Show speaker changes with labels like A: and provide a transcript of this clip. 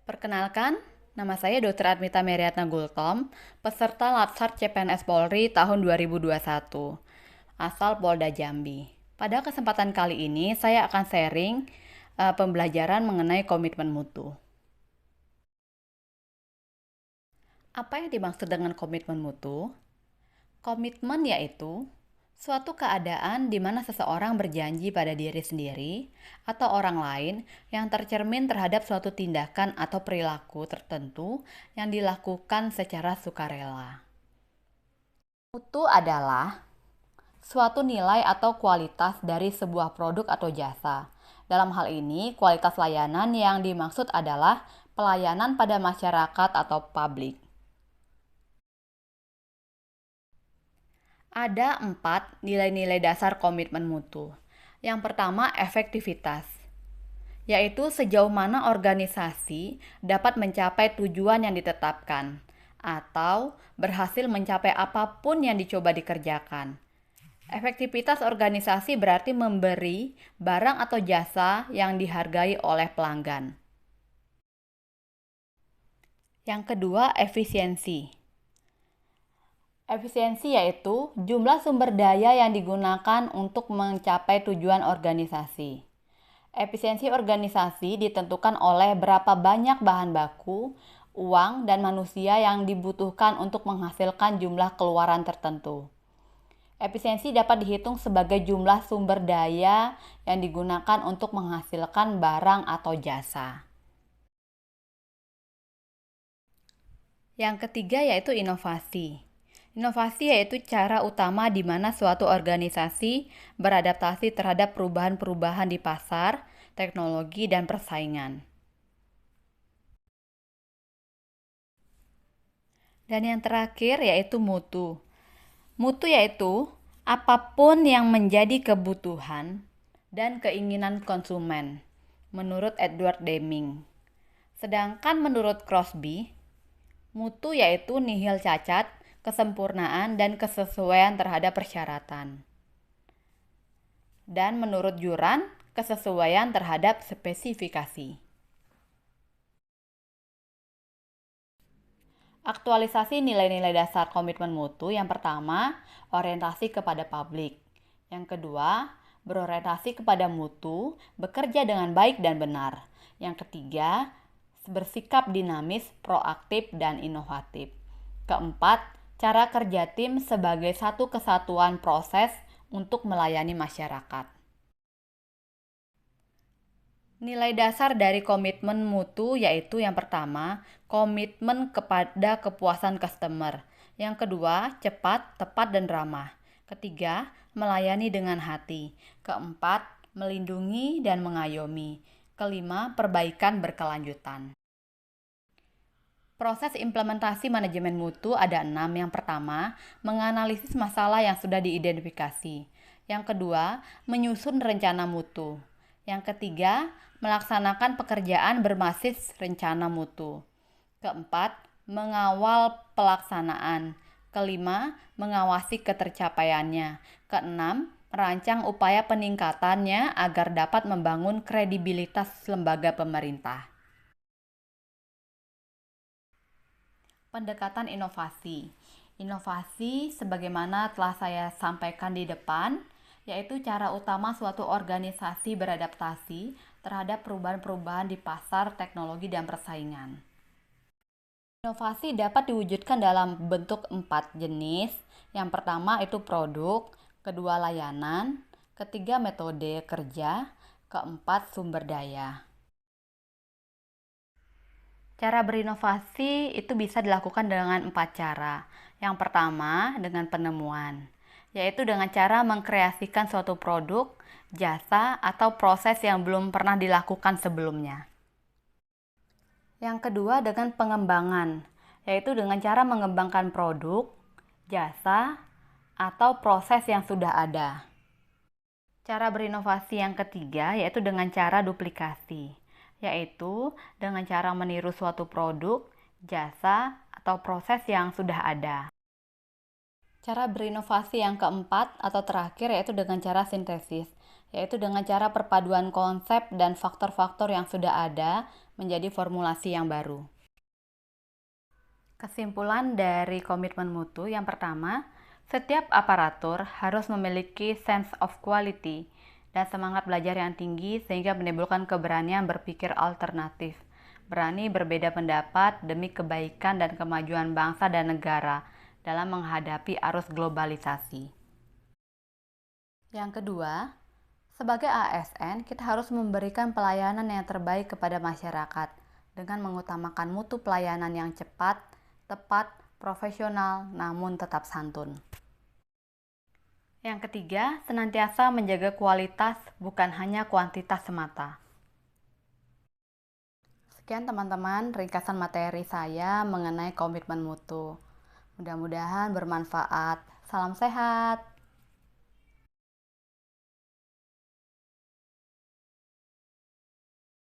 A: Perkenalkan, nama saya Dr. Admita Meriatna Gultom, peserta Latsar CPNS Polri tahun 2021, asal Polda Jambi. Pada kesempatan kali ini, saya akan sharing pembelajaran mengenai komitmen mutu. Apa yang dimaksud dengan komitmen mutu? Komitmen yaitu suatu keadaan di mana seseorang berjanji pada diri sendiri atau orang lain yang tercermin terhadap suatu tindakan atau perilaku tertentu yang dilakukan secara sukarela. Mutu adalah suatu nilai atau kualitas dari sebuah produk atau jasa. Dalam hal ini, kualitas layanan yang dimaksud adalah pelayanan pada masyarakat atau publik. Ada 4 nilai-nilai dasar komitmen mutu. Yang pertama, efektivitas, yaitu sejauh mana organisasi dapat mencapai tujuan yang ditetapkan atau berhasil mencapai apapun yang dicoba dikerjakan. Efektivitas organisasi berarti memberi barang atau jasa yang dihargai oleh pelanggan. Yang kedua, efisiensi. Efisiensi yaitu jumlah sumber daya yang digunakan untuk mencapai tujuan organisasi. Efisiensi organisasi ditentukan oleh berapa banyak bahan baku, uang, dan manusia yang dibutuhkan untuk menghasilkan jumlah keluaran tertentu. Efisiensi dapat dihitung sebagai jumlah sumber daya yang digunakan untuk menghasilkan barang atau jasa. Yang ketiga yaitu inovasi. Inovasi yaitu cara utama di mana suatu organisasi beradaptasi terhadap perubahan-perubahan di pasar, teknologi, dan persaingan. Dan yang terakhir yaitu mutu. Mutu yaitu apapun yang menjadi kebutuhan dan keinginan konsumen, menurut Edward Deming. Sedangkan menurut Crosby, mutu yaitu nihil cacat, kesempurnaan, dan kesesuaian terhadap persyaratan. Dan menurut Juran, kesesuaian terhadap spesifikasi. Aktualisasi nilai-nilai dasar komitmen mutu. Yang pertama, orientasi kepada publik. Yang kedua, berorientasi kepada mutu, bekerja dengan baik dan benar. Yang ketiga, bersikap dinamis, proaktif, dan inovatif. Keempat, cara kerja tim sebagai satu kesatuan proses untuk melayani masyarakat. Nilai dasar dari komitmen mutu yaitu yang pertama, komitmen kepada kepuasan customer. Yang kedua, cepat, tepat, dan ramah. Ketiga, melayani dengan hati. Keempat, melindungi dan mengayomi. Kelima, perbaikan berkelanjutan. Proses implementasi manajemen mutu ada 6. Yang pertama, menganalisis masalah yang sudah diidentifikasi. Yang kedua, menyusun rencana mutu. Yang ketiga, melaksanakan pekerjaan berbasis rencana mutu. Keempat, mengawal pelaksanaan. Kelima, mengawasi ketercapaiannya. Keenam, merancang upaya peningkatannya agar dapat membangun kredibilitas lembaga pemerintah. Pendekatan inovasi. Inovasi sebagaimana telah saya sampaikan di depan, yaitu cara utama suatu organisasi beradaptasi terhadap perubahan-perubahan di pasar, teknologi, dan persaingan. Inovasi dapat diwujudkan dalam bentuk 4 jenis. Yang pertama itu produk, kedua layanan, ketiga metode kerja, keempat sumber daya. Cara berinovasi itu bisa dilakukan dengan 4 cara. Yang pertama, dengan penemuan, yaitu dengan cara mengkreasikan suatu produk, jasa, atau proses yang belum pernah dilakukan sebelumnya. Yang kedua, dengan pengembangan, yaitu dengan cara mengembangkan produk, jasa, atau proses yang sudah ada. Cara berinovasi yang ketiga, yaitu dengan cara duplikasi, yaitu dengan cara meniru suatu produk, jasa, atau proses yang sudah ada. Cara berinovasi yang keempat atau terakhir yaitu dengan cara sintesis, yaitu dengan cara perpaduan konsep dan faktor-faktor yang sudah ada menjadi formulasi yang baru. Kesimpulan dari komitmen mutu yang pertama, setiap aparatur harus memiliki sense of quality dan semangat belajar yang tinggi sehingga menimbulkan keberanian berpikir alternatif, berani berbeda pendapat demi kebaikan dan kemajuan bangsa dan negara dalam menghadapi arus globalisasi. Yang kedua, sebagai ASN, kita harus memberikan pelayanan yang terbaik kepada masyarakat dengan mengutamakan mutu pelayanan yang cepat, tepat, profesional, namun tetap santun. Yang ketiga, senantiasa menjaga kualitas bukan hanya kuantitas semata. Sekian teman-teman ringkasan materi saya mengenai komitmen mutu. Mudah-mudahan bermanfaat. Salam sehat.